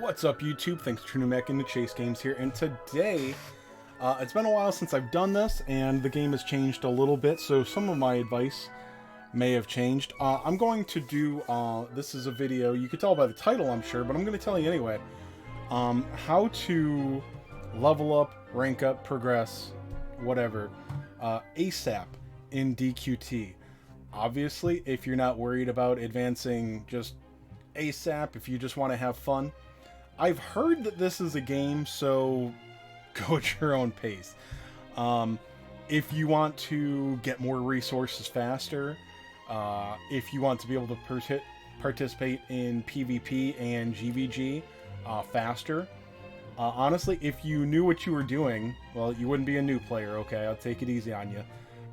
What's up, YouTube? Thanks for tuning back into Chase Games here, and today, it's been a while since I've done this, and the game has changed a little bit, so some of my advice may have changed. I'm going to do, this is a video, you could tell by the title, I'm sure, but I'm going to tell you anyway, how to level up, rank up, progress, whatever, ASAP in DQT. Obviously, if you're not worried about advancing just ASAP, if you just want to have fun, I've heard that this is a game, so go at your own pace. If you want to get more resources faster, if you want to be able to participate in PvP and GVG faster, honestly, if you knew what you were doing, well, you wouldn't be a new player, okay? I'll take it easy on you.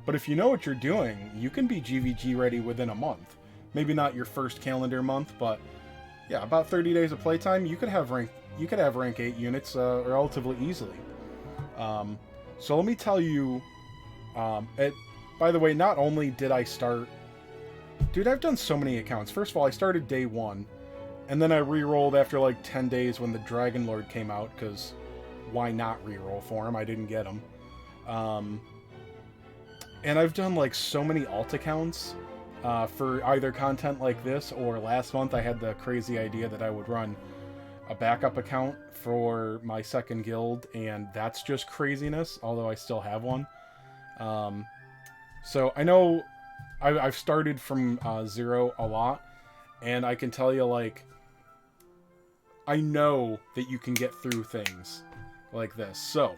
But if you know what you're doing, you can be GVG ready within a month. Maybe not your first calendar month, but yeah, about 30 days of playtime, you could have rank 8 units relatively easily. So let me tell you, by the way, not only did I start, dude, I've done so many accounts. First of all, I started day 1, and then I re-rolled after like 10 days when the Dragon Lord came out, because why not re-roll for him? I didn't get him. And I've done like so many alt accounts for either content like this, or last month I had the crazy idea that I would run a backup account for my second guild, and that's just craziness, although I still have one. So I know I've started from 0 a lot, and I can tell you, like, I know that you can get through things like this. So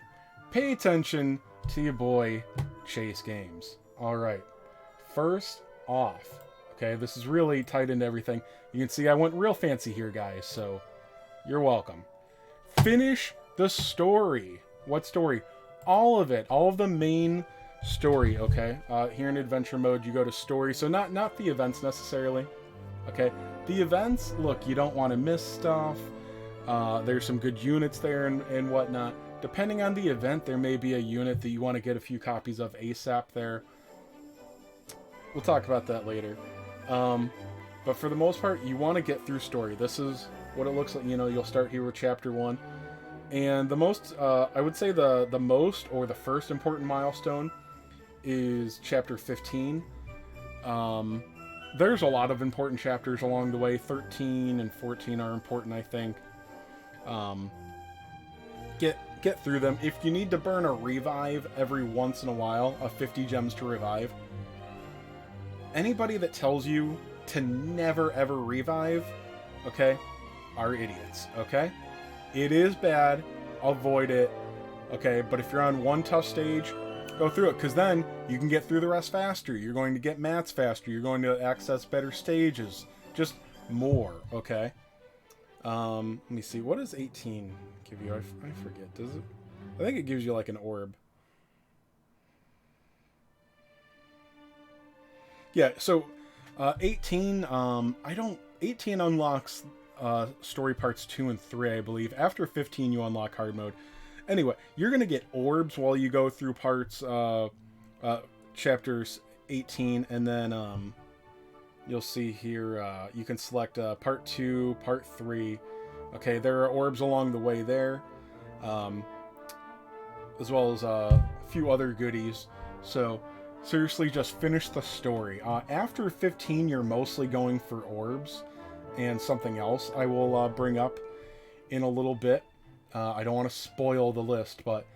pay attention to your boy Chase Games. Alright, first off, okay, this is really tied into everything. You can see I went real fancy here, guys, so you're welcome. Finish the story. What story? All of it. All of the main story, okay? Here in adventure mode, you go to story, so not the events necessarily, okay? The events, look, you don't want to miss stuff. There's some good units there and whatnot. Depending on the event, there may be a unit that you want to get a few copies of ASAP there. We'll talk about that later. But for the most part, you want to get through story. This is what it looks like. You know, you'll start here with chapter 1. And the most, I would say the most, or the first important milestone is chapter 15. There's a lot of important chapters along the way. 13 and 14 are important, I think. Get through them. If you need to burn a revive every once in a while, 50 gems to revive, anybody that tells you to never ever revive, okay, are idiots, okay? It is bad, avoid it, okay? But if you're on one tough stage, go through it, because then you can get through the rest faster. You're going to get mats faster. You're going to access better stages. Just more, okay? Let me see. What does 18 give you? I forget. Does it? I think it gives you like an orb. Yeah, so 18, 18 unlocks story parts 2 and 3, I believe. After 15, you unlock hard mode. Anyway, you're going to get orbs while you go through parts, chapters 18, and then you'll see here, you can select part 2, part 3. Okay, there are orbs along the way there, as well as a few other goodies. So seriously, just finish the story. After 15, you're mostly going for orbs and something else I will bring up in a little bit. I don't want to spoil the list, but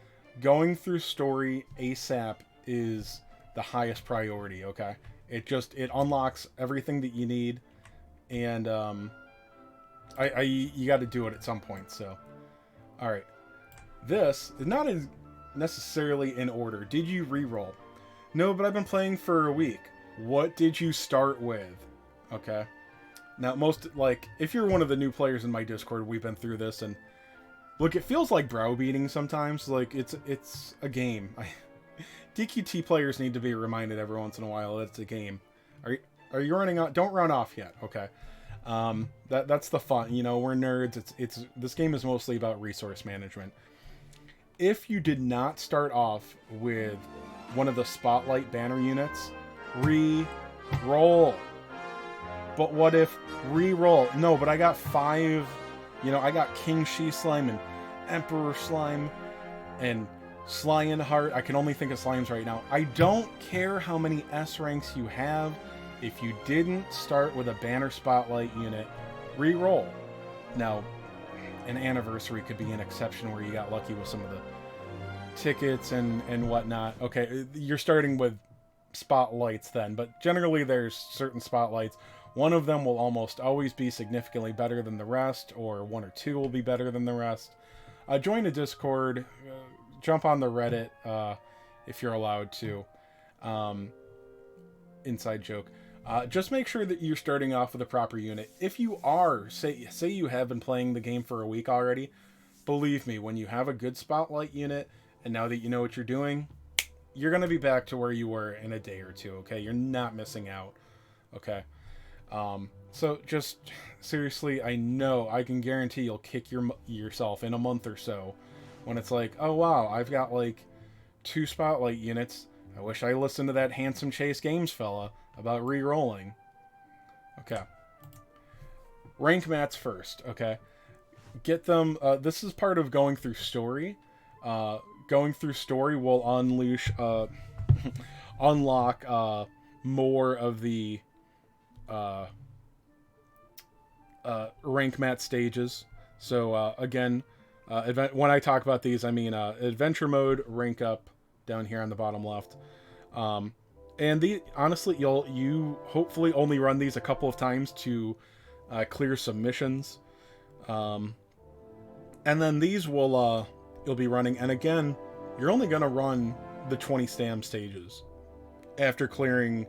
going through story ASAP is the highest priority, okay? It unlocks everything that you need, and you got to do it at some point, so. Alright. This is not necessarily in order. Did you reroll? No, but I've been playing for a week. What did you start with? Okay. Now, if you're one of the new players in my Discord, we've been through this, and look, it feels like browbeating sometimes. Like, it's a game. DQT players need to be reminded every once in a while that it's a game. Are you running off? Don't run off yet. Okay. That's the fun. You know, we're nerds. This game is mostly about resource management. If you did not start off with one of the spotlight banner units, re-roll. But what if re-roll? No, but I got 5 You know, I got King She Slime and Emperor Slime and Lionheart. I can only think of slimes right now. I don't care how many S ranks you have. If you didn't start with a Banner Spotlight unit, re-roll. Now, an Anniversary could be an exception where you got lucky with some of the tickets and whatnot. Okay, you're starting with spotlights then, but generally there's certain spotlights. One of them will almost always be significantly better than the rest, or one or two will be better than the rest. Join the Discord, jump on the Reddit if you're allowed to. Inside joke. Just make sure that you're starting off with a proper unit. If you are, say you have been playing the game for a week already, believe me, when you have a good spotlight unit, and now that you know what you're doing, you're going to be back to where you were in a day or two, okay? You're not missing out, okay? So just, seriously, I know, I can guarantee you'll kick yourself in a month or so when it's like, oh wow, I've got like 2 spotlight units. I wish I listened to that Handsome Chase Games fella about re-rolling. Okay. Rank mats first, okay? Get them, this is part of going through story. Going through story will unleash, unlock, more of the, rank mat stages. So, again, when I talk about these, I mean, adventure mode, rank up, down here on the bottom left. And honestly, you hopefully only run these a couple of times to clear some missions. And then these will, you'll be running, and again, you're only going to run the 20 stam stages after clearing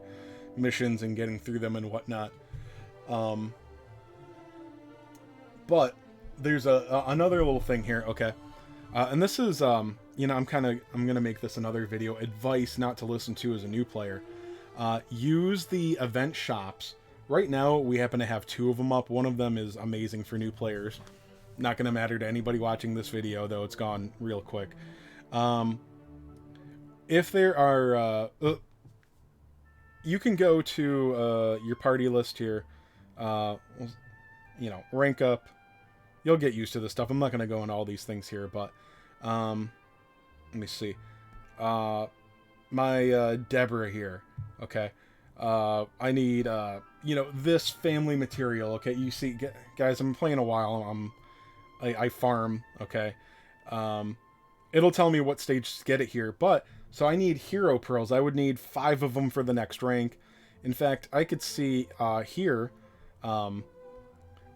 missions and getting through them and whatnot. But there's another little thing here, okay? And this is, you know, I'm going to make this another video. Advice not to listen to as a new player. Use the event shops. Right now, we happen to have 2 of them up. One of them is amazing for new players. Not going to matter to anybody watching this video, though it's gone real quick. If there are... you can go to your party list here. You know, rank up. You'll get used to this stuff. I'm not going to go into all these things here, but... let me see. My Deborah here. Okay. I need, you know, this family material. Okay, you see, guys, I'm playing a while. I farm. Okay. It'll tell me what stage to get it here. But, so I need hero pearls. I would need 5 of them for the next rank. In fact, I could see here,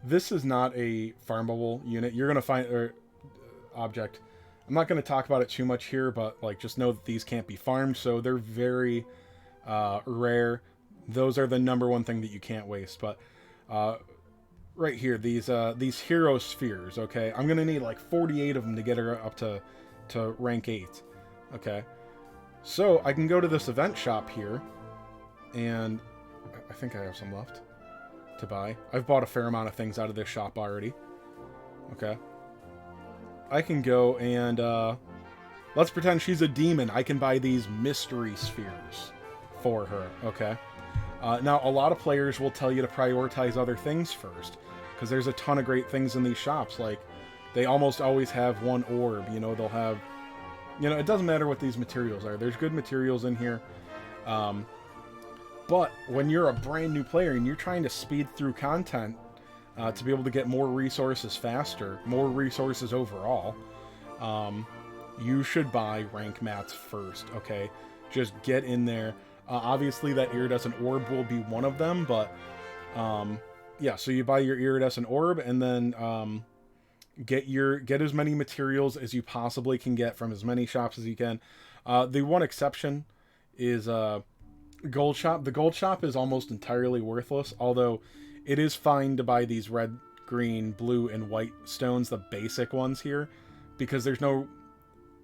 this is not a farmable unit. You're going to find, or object. I'm not going to talk about it too much here, but like just know that these can't be farmed, so they're very rare. Those are the number one thing that you can't waste. But right here, these hero spheres, okay? I'm going to need like 48 of them to get her up to rank 8, okay? So I can go to this event shop here, and I think I have some left to buy. I've bought a fair amount of things out of this shop already, okay? I can go and, let's pretend she's a demon. I can buy these mystery spheres for her, okay? Now, a lot of players will tell you to prioritize other things first, because there's a ton of great things in these shops. Like, they almost always have one orb, you know, they'll have, you know, it doesn't matter what these materials are. There's good materials in here. But when you're a brand new player and you're trying to speed through content, to be able to get more resources faster, more resources overall, you should buy rank mats first, okay? Just get in there. Obviously, that iridescent orb will be one of them, but yeah, so you buy your iridescent orb, and then get as many materials as you possibly can get from as many shops as you can. The one exception is Gold Shop. The Gold Shop is almost entirely worthless, although it is fine to buy these red, green, blue, and white stones, the basic ones here, because there's no...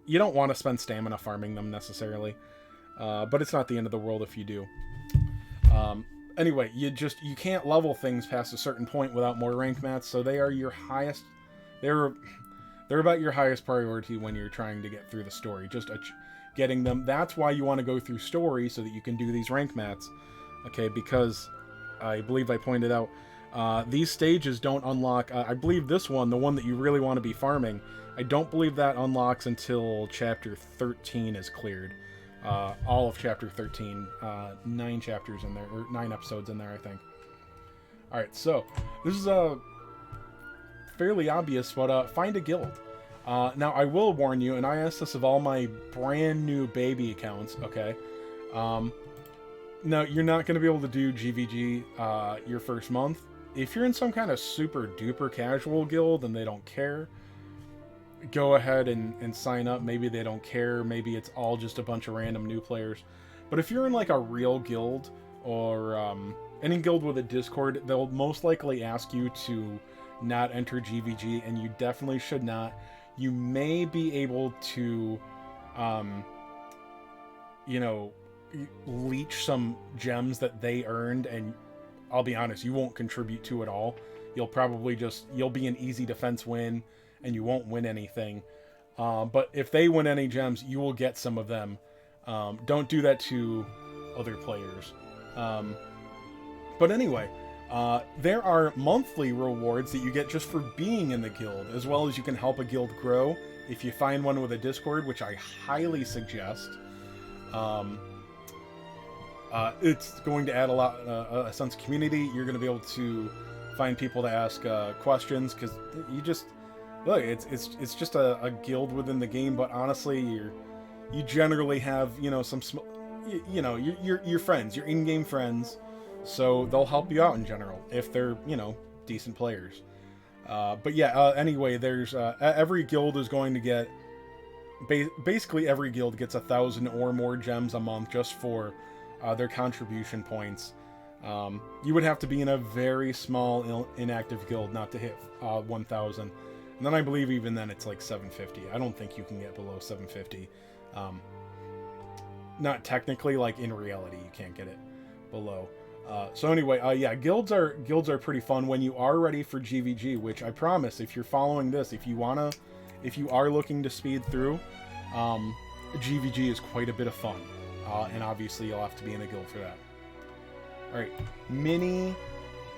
You don't want to spend stamina farming them necessarily, but it's not the end of the world if you do. Anyway, you can't level things past a certain point without more rank mats, so they are your highest... They're about your highest priority when you're trying to get through the story, just getting them. That's why you want to go through story, so that you can do these rank mats, okay, because... I believe I pointed out, These stages don't unlock, I believe this one, the one that you really want to be farming, I don't believe that unlocks until chapter 13 is cleared. All of chapter 13, 9 chapters in there, or 9 episodes in there, I think. Alright, so, this is fairly obvious, but find a guild. Now, I will warn you, and I ask this of all my brand new baby accounts, okay? Now, you're not going to be able to do GVG your first month. If you're in some kind of super duper casual guild and they don't care, go ahead and sign up. Maybe they don't care. Maybe it's all just a bunch of random new players. But if you're in like a real guild or any guild with a Discord, they'll most likely ask you to not enter GVG, and you definitely should not. You may be able to, you know, leech some gems that they earned, and I'll be honest, you won't contribute to it all. You'll probably you'll be an easy defense win, and you won't win anything. But if they win any gems, you will get some of them. Don't do that to other players. But anyway, there are monthly rewards that you get just for being in the guild, as well as you can help a guild grow if you find one with a Discord, which I highly suggest. It's going to add a lot, a sense of community. You're going to be able to find people to ask questions, because you just look. It's just a guild within the game, but honestly, you generally have, you know, some your friends, your in-game friends, so they'll help you out in general if they're, you know, decent players. But yeah, anyway, there's every guild is going to get basically every guild gets 1,000 or more gems a month just for their contribution points. You would have to be in a very small inactive guild not to hit 1,000, and then I believe even then it's like 750. I don't think you can get below 750. Not technically, like in reality, you can't get it below. So anyway, yeah, guilds are pretty fun when you are ready for GVG, which I promise, if you're following this, if you are looking to speed through, GVG is quite a bit of fun. And obviously you'll have to be in a guild for that. Alright, mini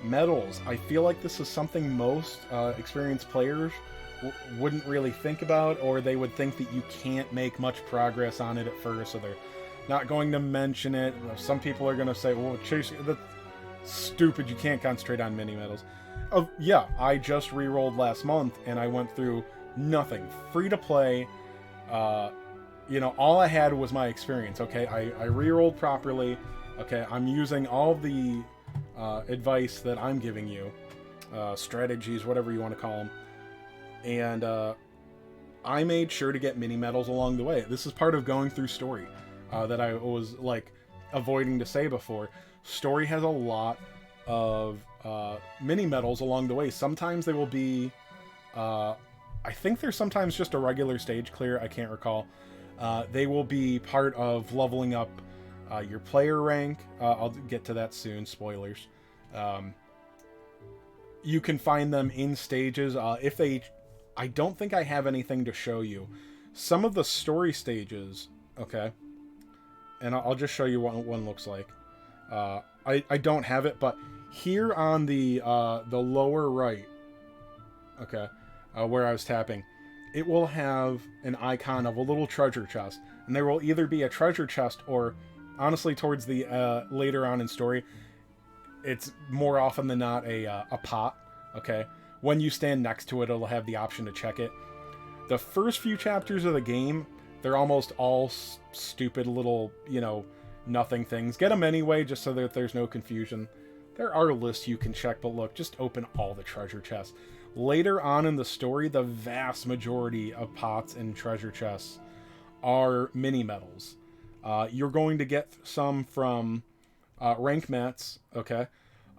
medals. I feel like this is something most experienced players wouldn't really think about, or they would think that you can't make much progress on it at first, so they're not going to mention it. Some people are going to say, well, Chase, that's stupid, you can't concentrate on mini medals. Yeah, I just re-rolled last month, and I went through nothing. Free to play. You know, all I had was my experience, okay? I re-rolled properly, okay? I'm using all the advice that I'm giving you, strategies, whatever you want to call them, and I made sure to get mini medals along the way. This is part of going through story that I was, like, avoiding to say before. Story has a lot of mini medals along the way. Sometimes they will be, I think there's sometimes just a regular stage clear, I can't recall. They will be part of leveling up your player rank. I'll get to that soon, spoilers. You can find them in stages. I don't think I have anything to show you. Some of the story stages, okay, and I'll just show you what one looks like. I don't have it, but here on the lower right, okay, where I was tapping, it will have an icon of a little treasure chest, and there will either be a treasure chest or, honestly, towards the later on in story, it's more often than not a pot. Okay, when you stand next to it, it'll have the option to check it. The first few chapters of the game, they're almost all stupid little, you know, nothing things. Get them anyway, just so that there's no confusion. There are lists you can check, but look, just open all the treasure chests. Later on in the story, the vast majority of pots and treasure chests are mini medals. You're going to get some from rank mats, okay?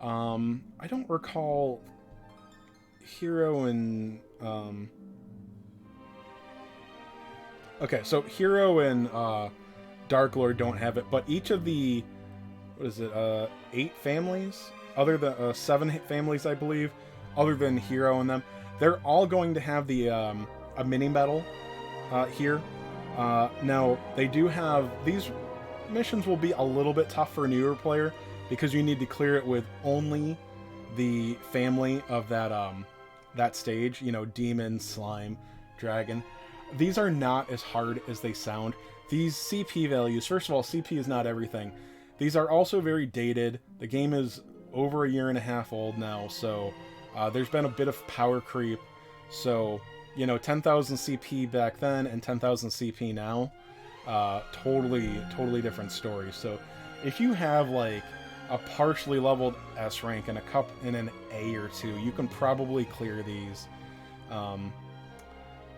I don't recall Hero and... Okay, so Hero and Dark Lord don't have it, but each of the... What is it? 8 families? Other than 7 families, I believe. Other than Hero and them, they're all going to have the a mini medal here. Now they do have these missions will be a little bit tough for a newer player because you need to clear it with only the family of that stage, you know, demon, slime, dragon. These are not as hard as they sound. These CP values, first of all, CP is not everything. These are also very dated. The game is over a year and a half old now, so there's been a bit of power creep. So, you know, 10,000 CP back then and 10,000 CP now, totally different stories. So if you have like a partially leveled S rank and an A or two, you can probably clear these.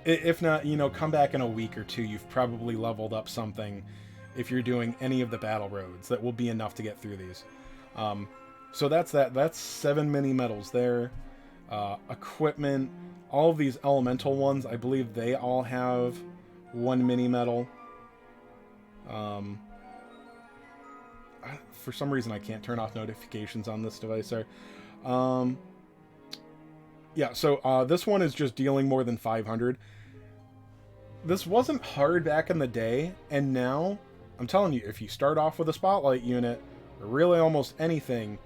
If not, you know, come back in a week or two, you've probably leveled up something if you're doing any of the battle roads. That will be enough to get through these. So that's that. That's 7 mini medals there. Equipment, all of these elemental ones, I believe they all have 1 mini medal. For some reason I can't turn off notifications on this device. Sorry. Yeah, so this one is just dealing more than 500. This wasn't hard back in the day, and now, I'm telling you, if you start off with a spotlight unit, or really almost anything,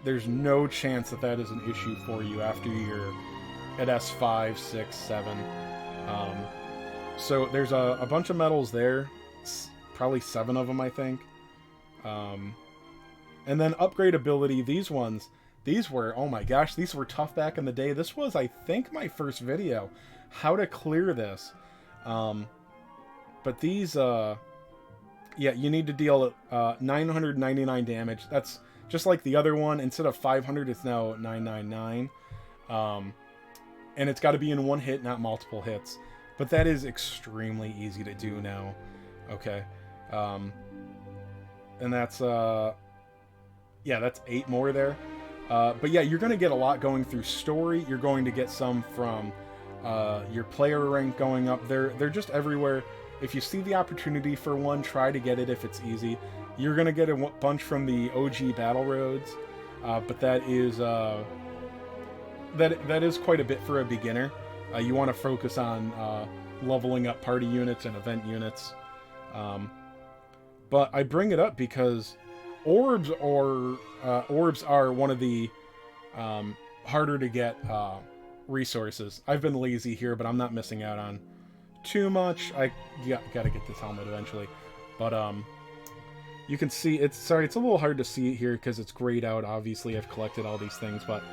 there's no chance that that is an issue for you after you're at S5, 6, 7. So there's a bunch of medals there, probably 7 of them, I think. And then upgrade ability, these ones, these were, oh my gosh, these were tough back in the day. This was, I think, my first video, how to clear this. But these, yeah, you need to deal 999 damage. That's just like the other one. Instead of 500, it's now 999. And it's got to be in one hit, not multiple hits. But that is extremely easy to do now. Okay. And that's, yeah, that's 8 more there. But yeah, you're going to get a lot going through story. You're going to get some from your player rank going up. They're just everywhere. If you see the opportunity for one, try to get it if it's easy. You're going to get a bunch from the OG battle roads, but that is that is quite a bit for a beginner. You want to focus on leveling up party units and event units. But I bring it up because orbs are one of the harder to get resources. I've been lazy here, but I'm not missing out on too much. I gotta get this helmet eventually. But you can see it's a little hard to see it here because it's grayed out. Obviously, I've collected all these things, but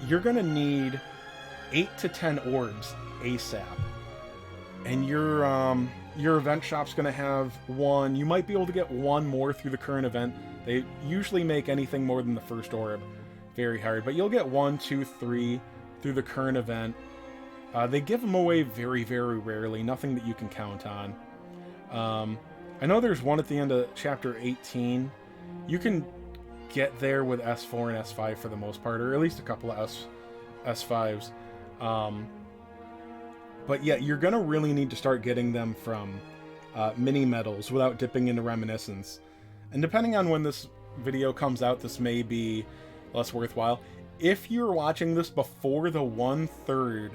you're gonna need 8 to 10 orbs ASAP, and your event shop's gonna have 1. You might be able to get 1 more through the current event. They usually make anything more than the first orb very hard, but you'll get 1, 2, 3 through the current event. They give them away very, very rarely. Nothing that you can count on. I know there's one at the end of chapter 18. You can get there with S4 and S5 for the most part, or at least a couple of S5s. But yeah, you're going to really need to start getting them from mini medals without dipping into Reminiscence. And depending on when this video comes out, this may be less worthwhile. If you're watching this before the 1/3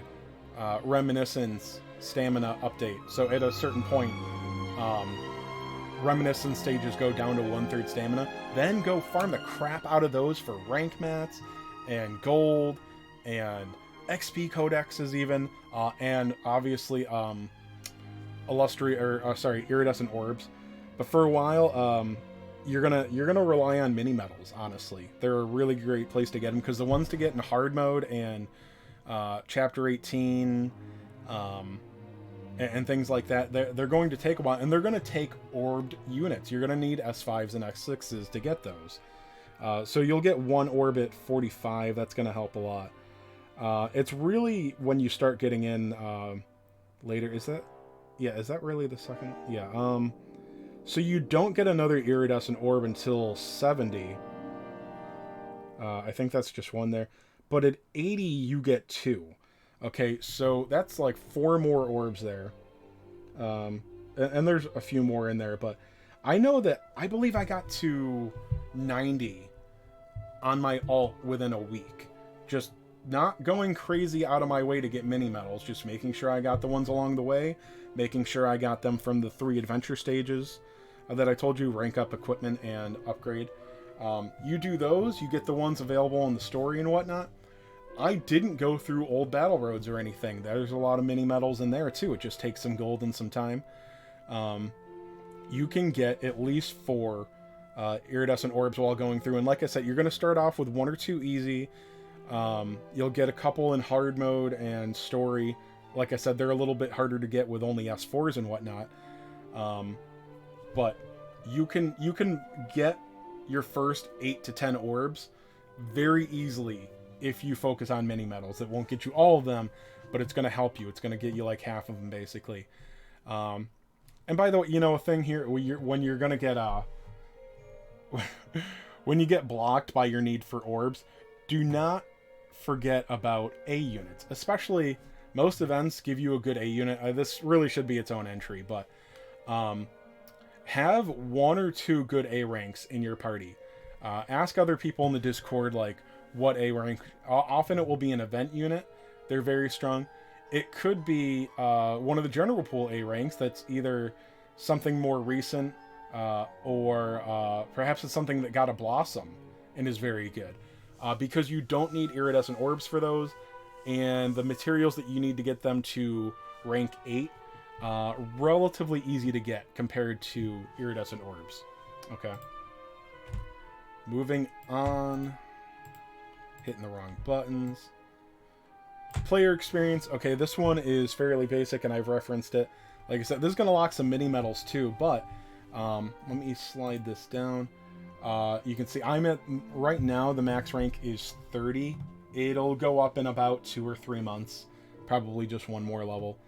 Reminiscence stamina update, so at a certain point, Reminiscence stages go down to 1/3 stamina, then go farm the crap out of those for rank mats and gold and XP codexes even, and obviously iridescent orbs. But for a while, you're gonna rely on mini medals. Honestly, they're a really great place to get them because the ones to get in hard mode and chapter 18 and things like that, they're going to take a while, and they're going to take orbed units. You're going to need S5s and S6s to get those. So you'll get 1 orb at 45. That's going to help a lot. It's really when you start getting in later. Is that really the second? Yeah. So you don't get another iridescent orb until 70. I think that's just 1 there. But at 80, you get 2. Okay, so that's like 4 more orbs there. And there's a few more in there, but I know that I believe I got to 90 on my alt within a week. Just not going crazy out of my way to get mini medals, just making sure I got the ones along the way, making sure I got them from the 3 adventure stages that I told you, rank up, equipment, and upgrade. You do those, you get the ones available in the story and whatnot. I didn't go through old battle roads or anything. There's a lot of mini medals in there too. It just takes some gold and some time. You can get at least 4 iridescent orbs while going through. And like I said, you're going to start off with 1 or 2 easy. You'll get a couple in hard mode and story. Like I said, they're a little bit harder to get with only S4s and whatnot. But you can get your first 8 to 10 orbs very easily if you focus on mini medals. It won't get you all of them, but it's going to help you. It's going to get you like half of them basically. And by the way, you know, a thing here, when you're going to get when you get blocked by your need for orbs, do not forget about A units. Especially, most events give you a good A unit. This really should be its own entry, but have 1 or 2 good A ranks in your party. Ask other people in the Discord, like, what A rank. Often it will be an event unit. They're very strong. It could be one of the general pool A ranks that's either something more recent or perhaps it's something that got a Blossom and is very good. Because you don't need iridescent orbs for those, and the materials that you need to get them to rank 8, relatively easy to get compared to iridescent orbs. Okay. Moving on. Hitting the wrong buttons. Player experience. Okay, this one is fairly basic, and I've referenced it. Like I said, this is going to lock some mini medals too, but let me slide this down. You can see I'm at, right now, the max rank is 30. It'll go up in about 2 or 3 months. Probably just 1 more level.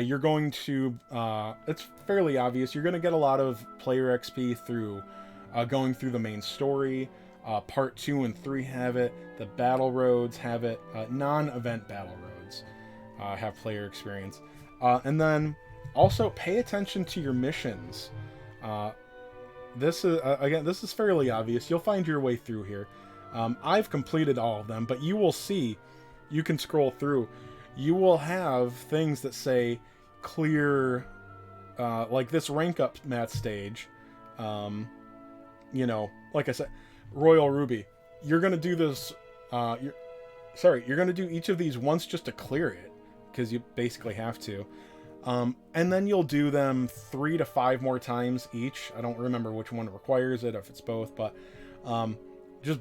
You're going to, it's fairly obvious, you're going to get a lot of player XP through going through the main story. Part 2 and 3 have it. The battle roads have it. Non-event battle roads have player experience. And then also pay attention to your missions. This is again, this is fairly obvious. You'll find your way through here. I've completed all of them, but you will see, you can scroll through. You will have things that say clear, like this rank up mat stage. You know, like I said, Royal Ruby. You're gonna do this. You're gonna do each of these once just to clear it, because you basically have to. And then you'll do them 3 to 5 more times each. I don't remember which one requires it, if it's both, but just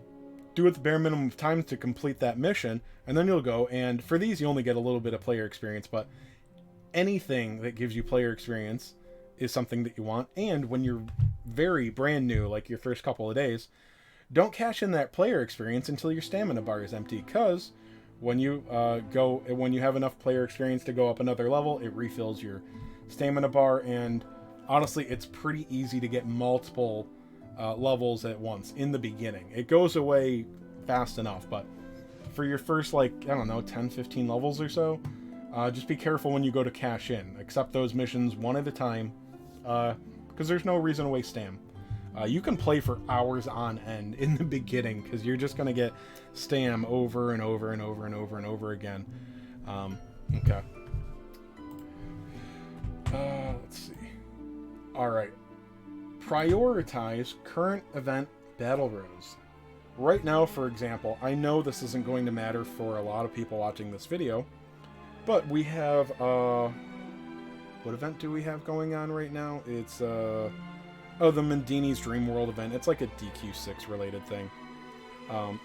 do it the bare minimum of times to complete that mission, and then you'll go, and for these you only get a little bit of player experience, but anything that gives you player experience is something that you want. And when you're very brand new, like your first couple of days, don't cash in that player experience until your stamina bar is empty, because when you when you have enough player experience to go up another level, it refills your stamina bar. And honestly, it's pretty easy to get multiple levels at once in the beginning. It goes away fast enough, but for your first, like, I don't know, 10-15 levels or so, just be careful when you go to cash in. Accept those missions one at a time, because there's no reason to waste stam. You can play for hours on end in the beginning, because you're just going to get stam over and over and over and over and over again. Okay. Let's see. Alright. Prioritize current event battle rows. Right now, for example, I know this isn't going to matter for a lot of people watching this video, but we have, what event do we have going on right now? It's, oh, the Mendini's Dream World event. It's like a DQ6 related thing.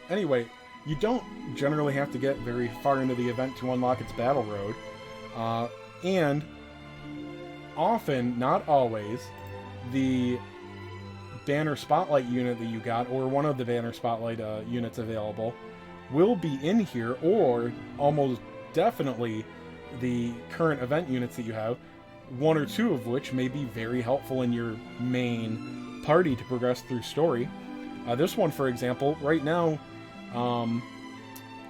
Anyway, you don't generally have to get very far into the event to unlock its battle road. And often, not always, the banner spotlight unit that you got, or one of the banner spotlight units available, will be in here, or almost definitely the current event units that you have, 1 or 2 of which may be very helpful in your main party to progress through story. This one, for example, right now,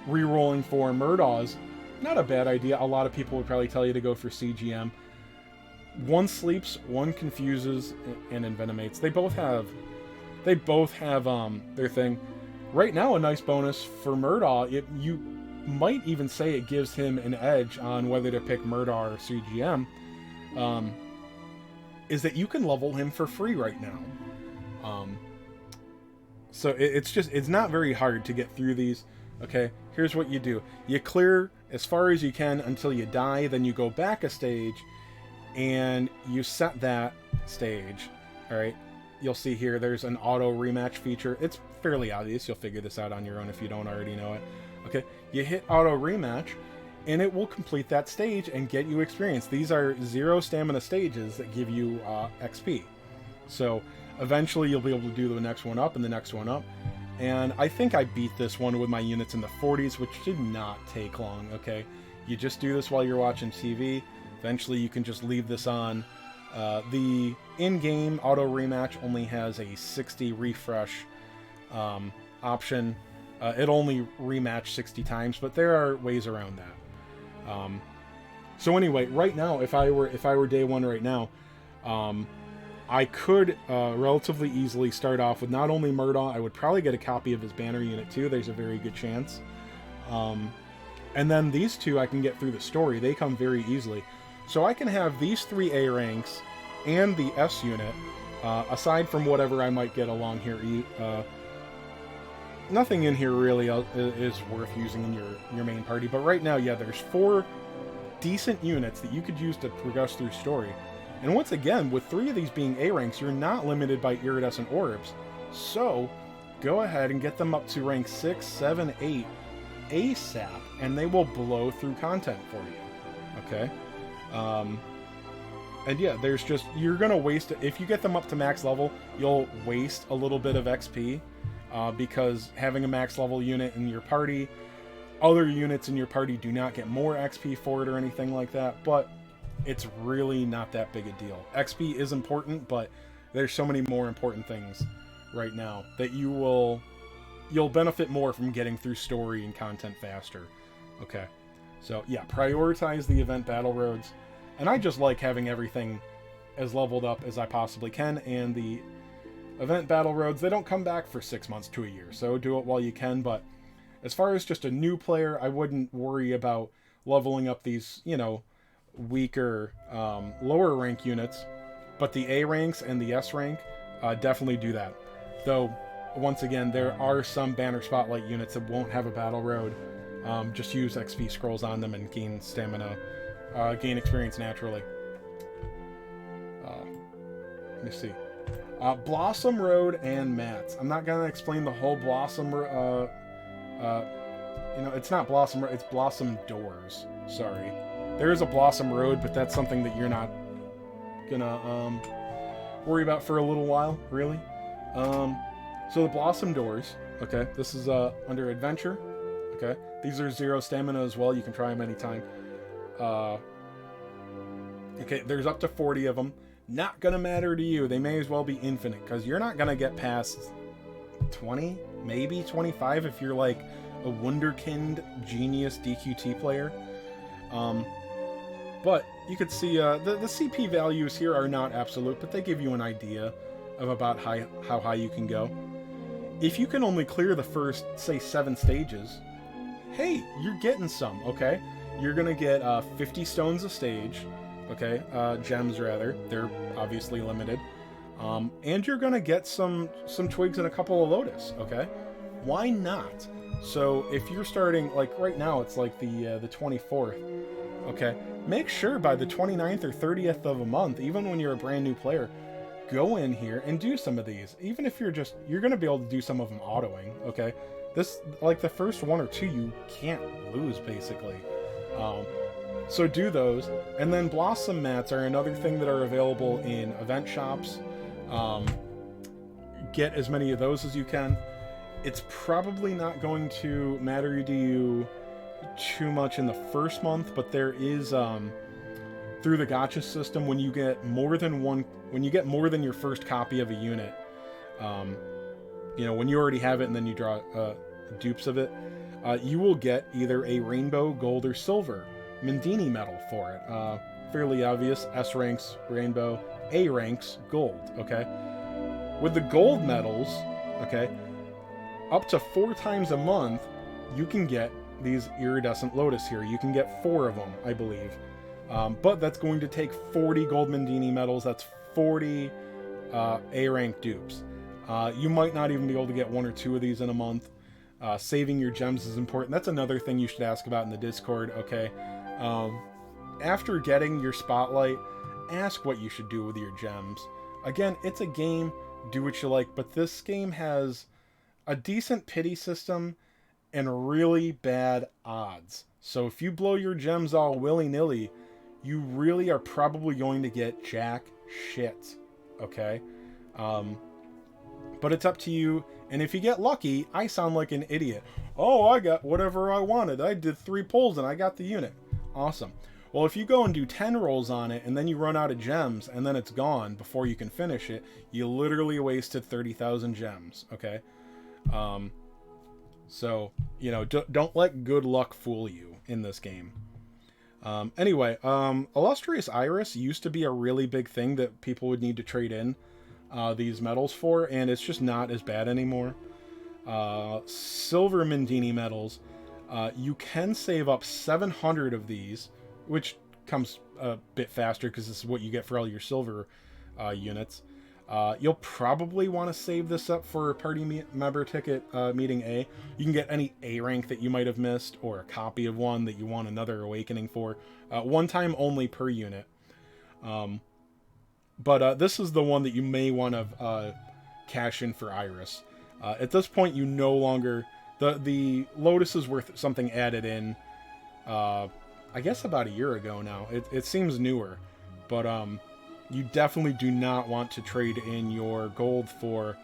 re-rolling for Murdaw's not a bad idea. A lot of people would probably tell you to go for CGM. 1 sleeps, 1 confuses, and envenomates. They both have their thing. Right now, a nice bonus for Murdaw, you might even say it gives him an edge on whether to pick Murdaw or CGM, is that you can level him for free right now. So it's not very hard to get through these. Okay, here's what you do. You clear as far as you can until you die, then you go back a stage, and you set that stage. Alright, you'll see here there's an auto rematch feature. It's fairly obvious, you'll figure this out on your own if you don't already know it. Okay, you hit auto rematch, and it will complete that stage and get you experience. These are 0 stamina stages that give you XP. So eventually you'll be able to do the next one up and the next one up. And I think I beat this one with my units in the 40s, which did not take long, okay? You just do this while you're watching TV. Eventually you can just leave this on. The in-game auto rematch only has a 60 refresh option. It only rematch 60 times, but there are ways around that. So anyway, right now, if I were day one right now, I could relatively easily start off with not only Murdaugh, I would probably get a copy of his banner unit too. There's a very good chance. And then these two I can get through the story. They come very easily. So I can have these 3 A ranks and the S unit, aside from whatever I might get along here. Nothing in here really is worth using in your main party. But right now, yeah, there's 4 decent units that you could use to progress through story. And once again, with 3 of these being A ranks, you're not limited by iridescent orbs. So, go ahead and get them up to rank 6, 7, 8 ASAP, and they will blow through content for you. Okay? And yeah, there's just, you're going to waste, if you get them up to max level, you'll waste a little bit of XP, because having a max level unit in your party, other units in your party do not get more XP for it or anything like that, but it's really not that big a deal. XP is important, but there's so many more important things right now that you'll benefit more from getting through story and content faster. Okay, so yeah, prioritize the event battle roads, and I just like having everything as leveled up as I possibly can, and the event battle roads, they don't come back for 6 months to a year, so do it while you can. But as far as just a new player, I wouldn't worry about leveling up these, you know, weaker lower rank units, but the A ranks and the S rank, definitely do that. Though once again, there are some banner spotlight units that won't have a battle road. Just use XP scrolls on them and gain stamina, gain experience naturally. Let me see. Blossom Road and mats. I'm not gonna explain the whole Blossom it's not Blossom Road, it's Blossom Doors. Sorry. There is a Blossom Road, but that's something that you're not gonna worry about for a little while, really. So the Blossom Doors, okay, this is under Adventure, okay. These are 0 stamina as well, you can try them anytime. Okay, there's up to 40 of them. Not gonna matter to you, they may as well be infinite, because you're not gonna get past 20, maybe 25 if you're like a wunderkind genius DQT player. But you could see the CP values here are not absolute, but they give you an idea of about how high you can go. If you can only clear the first, say, 7 stages, hey, you're getting some, okay? You're gonna get 50 stones a stage, okay? Gems, rather. They're obviously limited. And you're gonna get some twigs and a couple of lotus, okay? Why not? So if you're starting, like right now, it's like the 24th, okay? Make sure by the 29th or 30th of a month, even when you're a brand new player, go in here and do some of these. Even if you're going to be able to do some of them autoing, okay? This, like the first 1 or 2, you can't lose, basically. So do those. And then Blossom Mats are another thing that are available in event shops. Get as many of those as you can. It's probably not going to matter to you too much in the first month, but there is through the gacha system, when you get more than your first copy of a unit, when you already have it and then you draw dupes of it, you will get either a rainbow, gold, or silver Mendini medal for it. Fairly obvious. S ranks rainbow, A ranks gold. Okay, with the gold medals, okay, up to 4 times a month, you can get these iridescent lotus here. You can get 4 of them, I believe. But that's going to take 40 gold Mendini medals. That's 40 A rank dupes. You might not even be able to get 1 or 2 of these in a month. Saving your gems is important. That's another thing you should ask about in the Discord, okay? After getting your spotlight, ask what you should do with your gems. Again, it's a game, do what you like, but this game has a decent pity system and really bad odds. So if you blow your gems all willy-nilly, you really are probably going to get jack shit, okay? But it's up to you, and if you get lucky, I sound like an idiot. Oh, I got whatever I wanted. I did 3 pulls and I got the unit. Awesome. Well, if you go and do 10 rolls on it, and then you run out of gems, and then it's gone before you can finish it, you literally wasted 30,000 gems, okay? So, you know, don't let good luck fool you in this game. Anyway, Illustrious Iris used to be a really big thing that people would need to trade in these medals for, and it's just not as bad anymore. Silver Mendini medals, you can save up 700 of these, which comes a bit faster because this is what you get for all your silver units. You'll probably want to save this up for party member ticket meeting A. You can get any A rank that you might have missed, or a copy of one that you want another awakening for. One time only per unit. But this is the one that you may want to cash in for Iris. At this point, you no longer... The Lotus is worth something added in, I guess about a year ago now. It seems newer. But you definitely do not want to trade in your gold for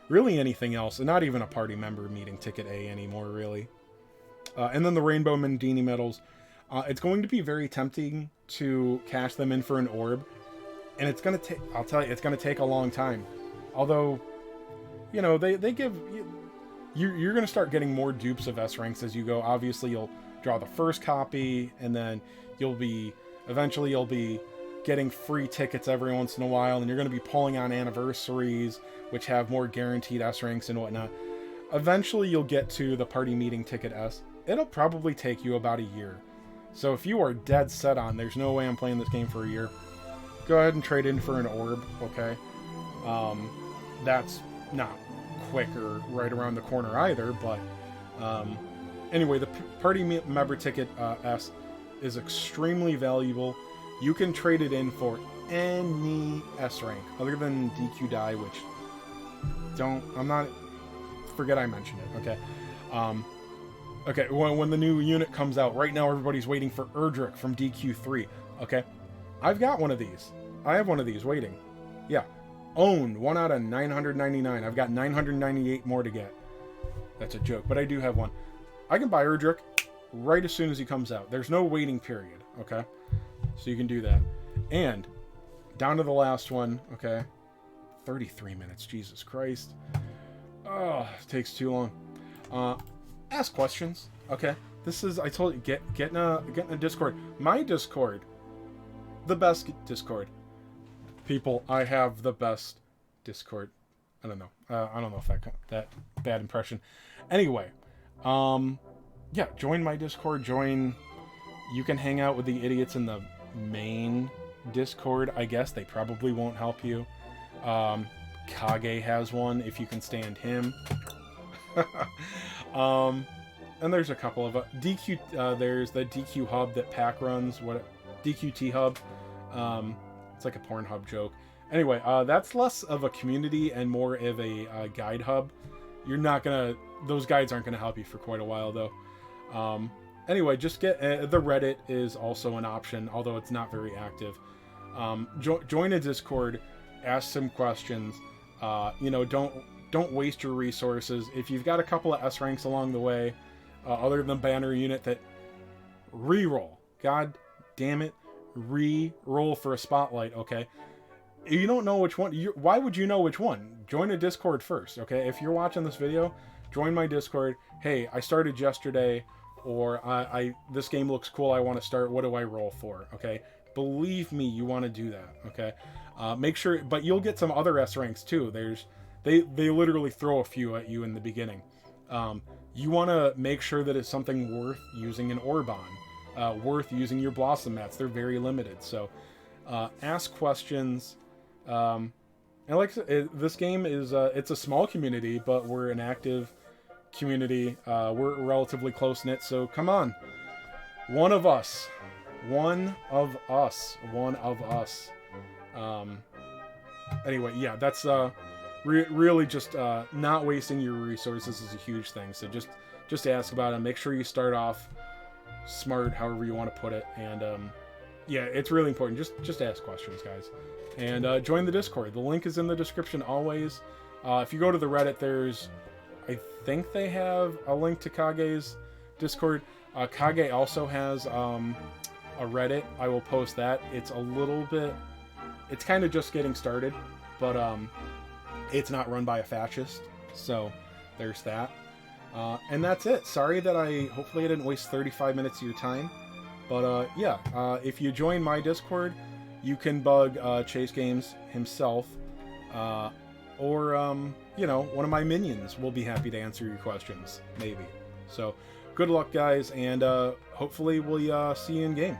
really anything else. And not even a party member meeting ticket A anymore, really. And then the Rainbow Mendini medals. It's going to be very tempting to cash them in for an orb. And it's going to take, I'll tell you, it's going to take a long time. Although, you know, they give, you're going to start getting more dupes of S ranks as you go. Obviously, you'll draw the first copy, and then eventually you'll be getting free tickets every once in a while, and you're going to be pulling on anniversaries, which have more guaranteed S ranks and whatnot. Eventually, you'll get to the party meeting ticket S. It'll probably take you about a year. So if you are dead set on, there's no way I'm playing this game for a year, go ahead and trade in for an orb, okay? That's not quick or right around the corner either, but anyway, the party member ticket S is extremely valuable. You can trade it in for any S rank other than DQ die, which forget I mentioned it, okay? Okay, when the new unit comes out, right now everybody's waiting for Erdrick from DQ3, okay? I've got one of these. I have one of these waiting. Yeah. Owned. 1 out of 999. I've got 998 more to get. That's a joke, but I do have one. I can buy Erdrick right as soon as he comes out. There's no waiting period, okay? So you can do that. And down to the last one, okay? 33 minutes. Jesus Christ. Oh, it takes too long. Ask questions, okay? This is, I told you, get in a Discord. My Discord. The best Discord. People, I have the best Discord. I don't know. I don't know if that bad impression. Anyway, yeah, join my Discord. You can hang out with the idiots in the main Discord. I guess they probably won't help you. Kage has one if you can stand him. And there's a couple of DQ. There's the DQ hub that Pack runs. DQT hub. It's like a Pornhub joke. Anyway, that's less of a community and more of a guide hub. Those guides aren't gonna help you for quite a while though. Anyway, just get the Reddit is also an option, although it's not very active. Join a Discord, ask some questions. You know, don't waste your resources. If you've got a couple of S ranks along the way, other than banner unit, that reroll. God damn it, re-roll for a spotlight. Okay, you don't know which one. Why would you know which one? Join a Discord first. Okay, if you're watching this video, join my Discord. Hey, I started yesterday, or this game looks cool. I want to start. What do I roll for? Okay, believe me, you want to do that. Okay, make sure, but you'll get some other S ranks too. They literally throw a few at you in the beginning. You want to make sure that it's something worth using an orb on, worth using your blossom mats. They're very limited, so ask questions. And And like I said, this game is it's a small community, but we're an active community. We're relatively close knit, so come on, one of us. Anyway, yeah, that's really just not wasting your resources is a huge thing. So just ask about it. Make sure you start off smart, however you want to put it, and yeah, it's really important. Just ask questions, guys, and join the Discord. The link is in the description always. If you go to the Reddit, I think they have a link to Kage's Discord. Kage also has a Reddit. I will post that. It's kind of just getting started, but it's not run by a fascist, so there's that. And that's it. Sorry that hopefully I didn't waste 35 minutes of your time, but yeah, if you join my Discord, you can bug Chase Games himself, or you know, one of my minions will be happy to answer your questions, maybe. So good luck, guys, and hopefully we'll see you in game.